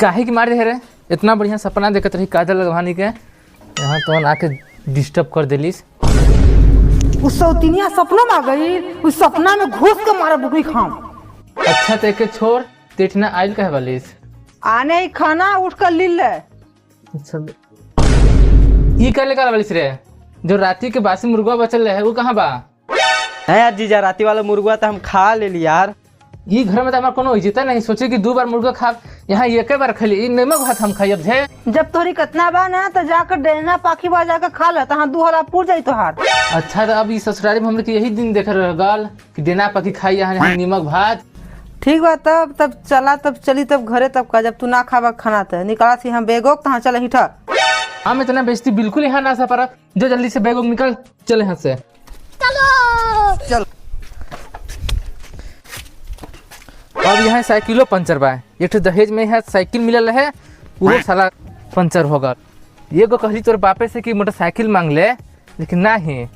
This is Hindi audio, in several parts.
काहे की मार दे रे? इतना बढ़िया सपना देखत रही काजल लगवानी के, यहाँ तो आके डिस्टर्ब कर देलिस। उस सौतिनिया सपना में आ गई, उस सपना में घुस के मारा बुकरी खाऊं। अच्छा तो एके छोड़, तेठना आइल कहे वालिस? आने ही खाना उठ कर ली ले। ये कर लेकर वालिस रे? जो राती के बासी मुर्गा बचल रहे वो कहाँ बा? है यार जीजा, राती वाला मुर्गा तो हम खा ले ली यार। ये घर में तो हमारा कोनो इज्जत नहीं, सोचे कि 2 बार मुर्गा खा, यहाँ एक बार खली नमक भात हम खाई। अब जब तोरी कतना बा ना तो जाकर डेना पाखी बा जाकर खा ले, तहाँ 2 हला पूर जाई तोहार। अच्छा तो अब इस ससुराली में हमने यही दिन देख रहे गल कि डेना पाखी खाई यहाँ नमक भात। ठीक बा, तब चला, तब चली, तब घरे, तब का जब तू ना खावा खाना तो निकाला सी हम बेगो तहाँ चल हिठा। हम इतना बेइज्जती बिल्कुल यहाँ ना सा पर, जो जल्दी से बैग निकल चले यहाँ से। चल अब यहाँ साइकिलो पंचर बा, एक दहेज में है साइकिल मिलल है, वो साला पंचर होगा। ये को कहली तोर बापे से कि मोटरसाइकिल मांग ले, लेकिन नहीं,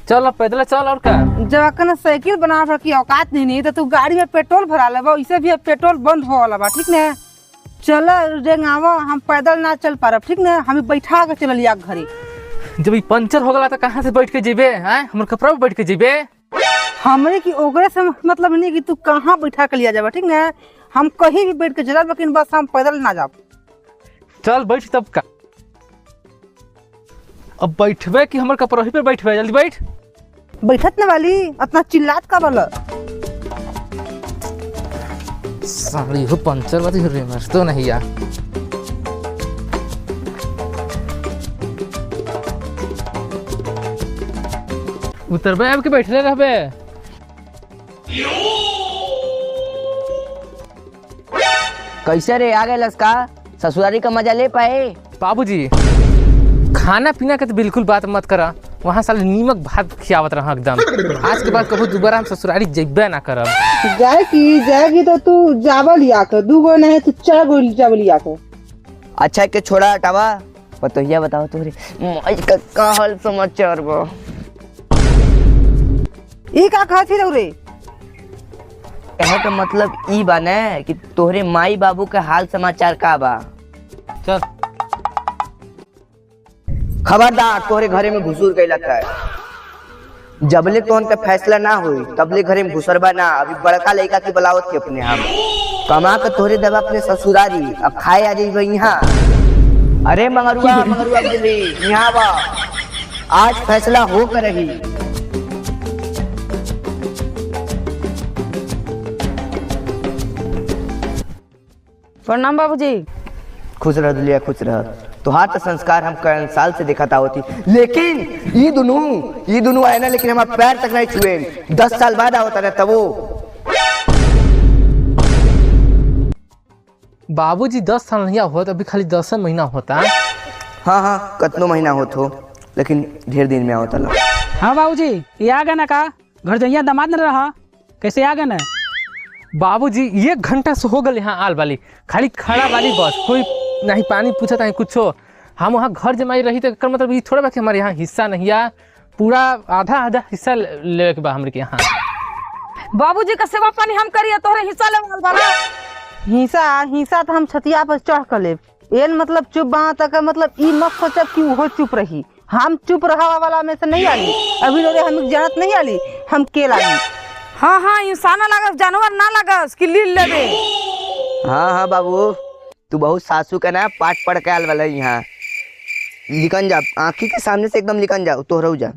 चल अब पैदल चल। और का जब साइकिल बना रखी औकात नहीं तो तू गाड़ी में पेट्रोल भरा ले, इसे भी पेट्रोल बंद हो वाला बा, ठीक न? चल रेंगावा, हम पैदल ना चल पा रहे, ठीक न? हमें बैठा के चल लिया घरे। जब ये पंचर हो गला तो कहाँ से बैठ के जेबे? हमारे कपड़ा पे बैठ के जेबे? हमरे की ओकरे से मतलब नहीं कि तू कहाँ बैठा के लिया जाबा, ठीक न? हम कहीं भी बैठ के चला, लेकिन बस हम पैदल ना जाब। चल बैठ तब का। अब बैठबे कि हमारे कपड़ा पे बैठबे? जल्दी बैठ। बैठत न वाली, अपना चिल्लात का बोला। साली हो पंचर बात रे मस्त तो नहीं यार। उतरबे अब के बैठले रहबे? कैसे रे आ गए लस्का? ससुरारी का मजा ले पाए? बाबूजी खाना पीना के तो बिल्कुल बात मत करा, वहाँ साले नीमक भात खियावत रहा एकदम। आज के बाद कबू दोबारा हम ससुरारी जेबे ना करब। जाएगी तो तू जावल लिया कर, 2 गो नहीं तो 4 गो जावल लिया कर। अच्छा के छोड़ा हटावा, पतोहिया बताओ तोरे माई का हाल समाचार बा? ई का कहती रे? कहे का मतलब ई बा ने कि तोहरे माई बाबू के हाल समाचार का बा। चल खबरदार, तोहरे घरे में घुसूर गइला है। जबले तोहन का फैसला ना हुई तबले घरे में घुसरबा ना। अभी बड़का लड़का की बलावत के अपने हम कमा के तोहरे दबा अपने ससुरारी, अब खाए आ जाइबा यहाँ। अरे मंगरुआ मंगरुआ बोली यहाँ बा, आज फैसला हो कर रही। प्रणाम बाबूजी। खुश रह दुलिया, खुश रह। तुहार तो संस्कार हम कई साल से दिखाता होती, लेकिन ये दोनों आए ना, लेकिन हमारा पैर तक नहीं छुए। 10 साल बाद होता ना तब वो। बाबूजी 10 साल नहीं होता, अभी खाली 10 महीना होता। हाँ कतनो महीना होत हो, लेकिन ढेर दिन में होता ला। हाँ बाबूजी, ये आ गए ना का? घर जइया दामाद न रहा, कैसे आ गए ना? बाबूजी 1 घंटा से हो गए यहाँ आल वाली, खाली खड़ा वाली बस, कोई नहीं पानी पूछा नहीं कुछ। हम वहाँ घर जमाई रही तो मतलब ये थोड़ा बाकी हमारे यहाँ हिस्सा नहीं है, पूरा आधा हिस्सा ले के बा हमारे के यहाँ। बाबूजी का सेवा पानी हम करिए, तोहरे हिस्सा ले वाला। हिस्सा तो हम छतिया पर चढ़ कर ले। एल मतलब चुप बा तक, मतलब ई मत सोचब कि वो चुप रही। हम चुप रहा वाला में से नहीं आली, अभी लोग हम जानत नहीं आली, हम के लागी। हाँ इंसान लागस, जानवर ना लागस कि लील लेबे। हाँ बाबू, तू बहुत सासू का ना पाठ पढ़ के आल वाला यहाँ। लिखन जा, आँखी के सामने से एकदम लिखन जा, तोहरा जा।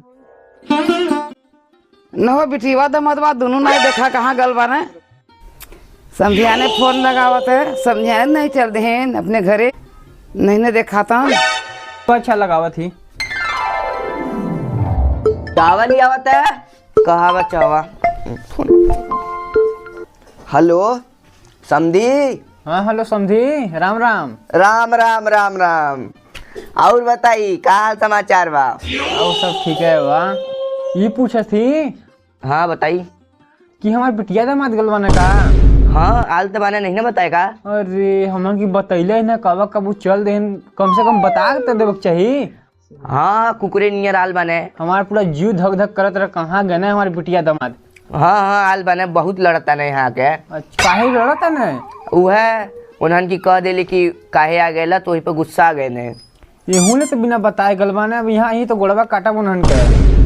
न हो बिटिया दमदवा दोनों नहीं देखा कहाँ गल बाने। समझिया ने फोन लगावत है, समझिया नहीं चल रहे हैं अपने घरे, नहीं ने देखा था। तो अच्छा लगावा थी। चावा नहीं आवत है, कहावा चावा। हेलो समधी। हाँ हेलो समधी, राम राम। राम राम राम राम। और बताई का हाल समाचार बा? और सब ठीक है वाह। ये पूछा थी हाँ बताई कि हमारे बिटिया दामाद गलवाने का। हाँ आल तो बाने नहीं ना बताएगा। अरे हम की बतैले ना, कब कब चल दे, कम से कम बता तो देवे चाहिए। हाँ कुकुरे नियर आल बाने। हमारा पूरा जीव धक धक करत रहा, कहाँ गए ना हमारे बिटिया दामाद। हाँ आल बाने, बहुत लड़ता नहीं यहाँ के। अच्छा काहे लड़ता ना? वह उन्हन की कह देली कि काहे आ गएला तो वही पे गुस्सा आ गए ने। ये हूँ तो बिना बताए गलवाना अब यहाँ ही तो गोड़वा काटा उन्हन के।